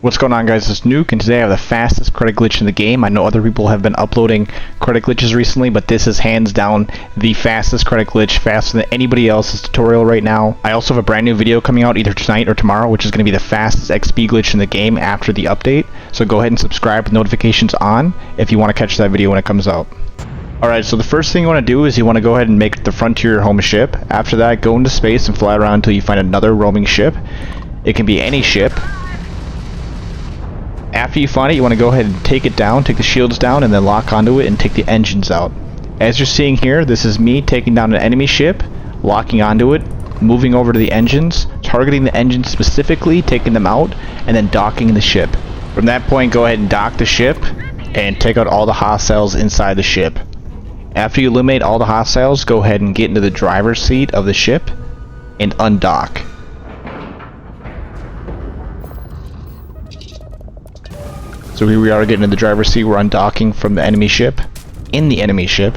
What's going on, guys? It's Nuke, and today I have the fastest credit glitch in the game. I know other people have been uploading credit glitches recently, but this is hands down the fastest credit glitch, faster than anybody else's tutorial right now. I also have a brand new video coming out either tonight or tomorrow, which is going to be the fastest XP glitch in the game after the update. So go ahead and subscribe with notifications on if you want to catch that video when it comes out. Alright, so the first thing you want to do is you want to go ahead and make the Frontier your home ship. After that, go into space and fly around until you find another roaming ship. It can be any ship. After you find it, you want to go ahead and take it down, take the shields down, and then lock onto it and take the engines out. As you're seeing here, this is me taking down an enemy ship, locking onto it, moving over to the engines, targeting the engines specifically, taking them out, and then docking the ship. From that point, go ahead and dock the ship and take out all the hostiles inside the ship. After you eliminate all the hostiles, go ahead and get into the driver's seat of the ship and undock. So here we are getting in the driver's seat, we're undocking from the enemy ship, in the enemy ship.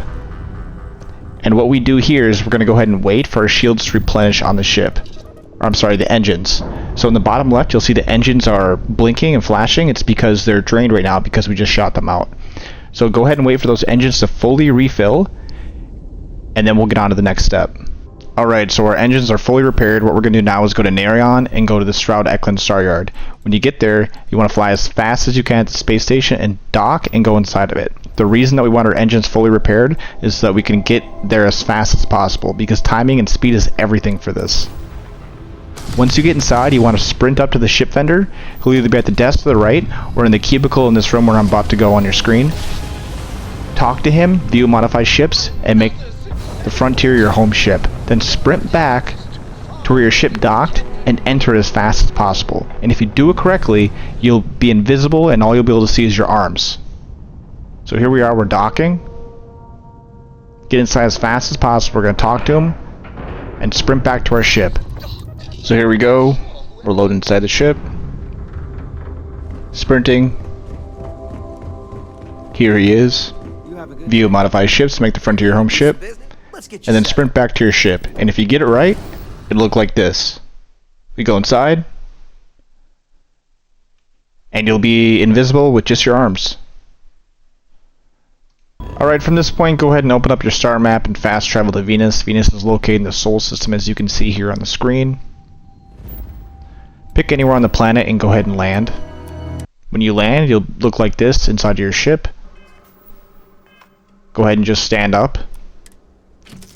And what we do here is we're going to go ahead and wait for our shields to replenish on the ship. Or, I'm sorry, the engines. So in the bottom left, you'll see the engines are blinking and flashing. It's because they're drained right now because we just shot them out. So go ahead and wait for those engines to fully refill, and then we'll get on to the next step. Alright, so our engines are fully repaired. What we're going to do now is go to Narion and go to the Stroud Eklund Star Yard. When you get there, you want to fly as fast as you can to the space station and dock and go inside of it. The reason that we want our engines fully repaired is so that we can get there as fast as possible, because timing and speed is everything for this. Once you get inside, you want to sprint up to the ship vendor. He'll either be at the desk to the right or in the cubicle in this room where I'm about to go on your screen. Talk to him, view modify ships, and make the Frontier your home ship. Then sprint back to where your ship docked and enter it as fast as possible. And if you do it correctly, you'll be invisible and all you'll be able to see is your arms. So here we are, we're docking. Get inside as fast as possible. We're going to talk to him and sprint back to our ship. So here we go. We're loading inside the ship. Sprinting. Here he is. View modify ships to make the Frontier your home ship. And then sprint back to your ship. And if you get it right, it'll look like this. We go inside, and you'll be invisible with just your arms. Alright, from this point, go ahead and open up your star map and fast travel to Venus. Venus is located in the Sol system, as you can see here on the screen. Pick anywhere on the planet and go ahead and land. When you land, you'll look like this inside your ship. Go ahead and just stand up.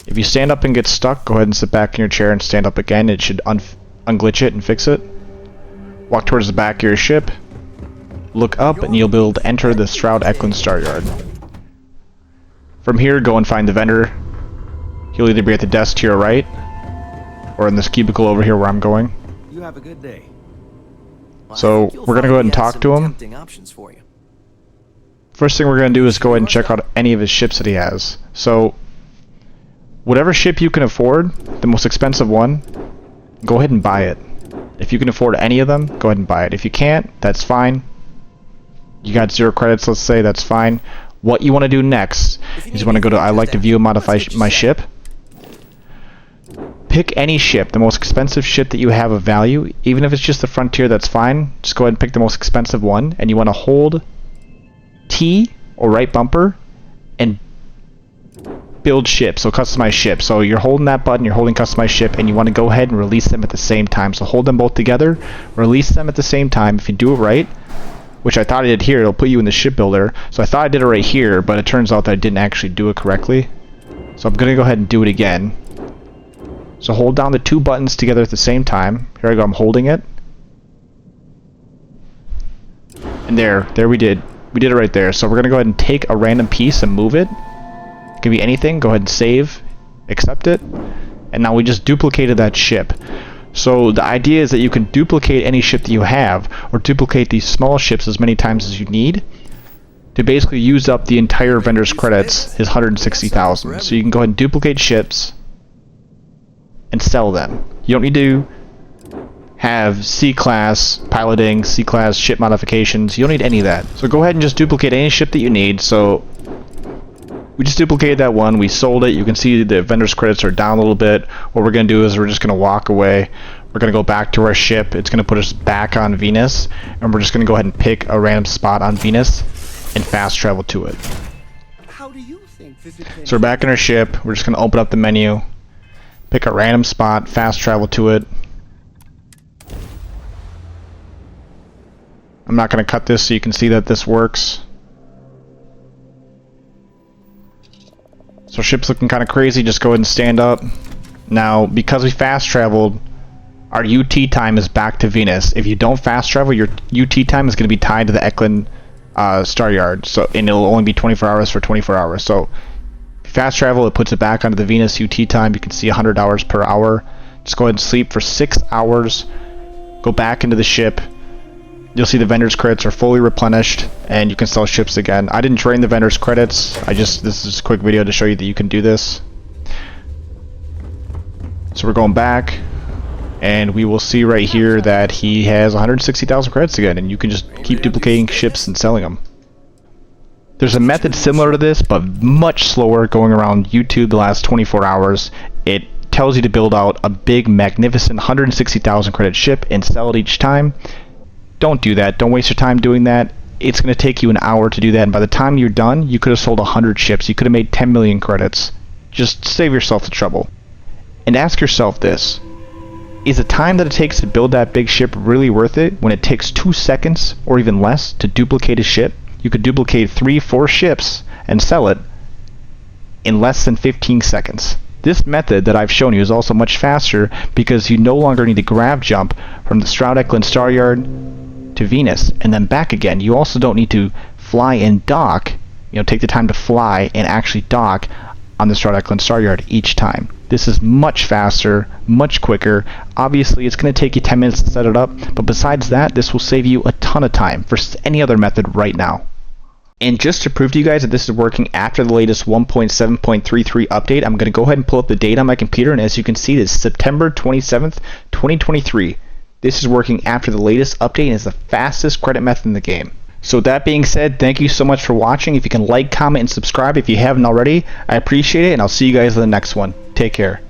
If you stand up and get stuck, go ahead and sit back in your chair and stand up again. It should unglitch it and fix it. Walk towards the back of your ship. Look up and you'll be able to enter the Stroud Eklund Star Yard. From here, go and find the vendor. He'll either be at the desk to your right or in this cubicle over here where I'm going. You have a good day. So we're going to go ahead and talk to him. First thing we're going to do is go ahead and check out any of his ships that he has. So whatever ship you can afford, the most expensive one, go ahead and buy it. If you can afford any of them, go ahead and buy it. If you can't, that's fine. You got 0 credits, let's say, that's fine. What you want to do next is you want to go to I like to view and modify my ship. Pick any ship, the most expensive ship that you have of value. Even if it's just the Frontier, that's fine. Just go ahead and pick the most expensive one, and you want to hold T or right bumper and build ship, so customize ship. So you're holding that button, you're holding customize ship, and you want to go ahead and release them at the same time. So hold them both together, release them at the same time. If you do it right, which I thought I did here, it'll put you in the shipbuilder. So I thought I did it right here, but it turns out that I didn't actually do it correctly. So I'm going to go ahead and do it again. So hold down the 2 buttons together at the same time. Here I go, I'm holding it. And there we did. We did it right there. So we're going to go ahead and take a random piece and move it. It can be anything. Go ahead and save, accept it, and now we just duplicated that ship. So the idea is that you can duplicate any ship that you have, or duplicate these small ships as many times as you need to basically use up the entire vendor's credits, his 160,000. So you can go ahead and duplicate ships and sell them. You don't need to have C-class piloting, C-class ship modifications. You don't need any of that. So go ahead and just duplicate any ship that you need. So we just duplicated that one, we sold it. You can see the vendor's credits are down a little bit. What we're going to do is we're just going to walk away. We're we're going to go back to our ship. It's going to put us back on Venus, and we're just going to go ahead and pick a random spot on Venus and fast travel to it. How do you think this adventure... So we're back in our ship. We're just going to open up the menu, pick a random spot, fast travel to it. I'm not going to cut this so you can see that this works. So ship's looking kind of crazy. Just go ahead and stand up. Now, because we fast traveled, our UT time is back to Venus. If you don't fast travel, your UT time is going to be tied to the Eklund star yard. So, and it'll only be 24 hours for 24 hours. So, if you fast travel, it puts it back onto the Venus UT time. You can see 100 hours per hour. Just go ahead and sleep for 6 hours. Go back into the ship. You'll see the vendor's credits are fully replenished, and you can sell ships again. I didn't drain the vendor's credits. This is a quick video to show you that you can do this. So we're going back, and we will see right here that he has 160,000 credits again, and you can just keep duplicating ships and selling them. There's a method similar to this, but much slower, going around YouTube the last 24 hours. It tells you to build out a big, magnificent 160,000 credit ship and sell it each time. Don't do that. Don't waste your time doing that. It's going to take you an hour to do that, and by the time you're done, you could have sold 100 ships. You could have made 10 million credits. Just save yourself the trouble. And ask yourself this: is the time that it takes to build that big ship really worth it when it takes 2 seconds or even less to duplicate a ship? You could duplicate 3-4 ships and sell it in less than 15 seconds. This method that I've shown you is also much faster because you no longer need to grav jump from the Stroud Eklund Star Yard to Venus and then back again. You also don't need to fly and dock, take the time to fly and actually dock on the Stroud Eklund Star Yard each time. This is much faster, much quicker. Obviously, it's going to take you 10 minutes to set it up, but besides that, this will save you a ton of time versus any other method right now. And just to prove to you guys that this is working after the latest 1.7.33 update, I'm going to go ahead and pull up the date on my computer, and as you can see, this is September 27th, 2023. This is working after the latest update and is the fastest credit method in the game. So with that being said, thank you so much for watching. If you can like, comment, and subscribe if you haven't already, I appreciate it, and I'll see you guys in the next one. Take care.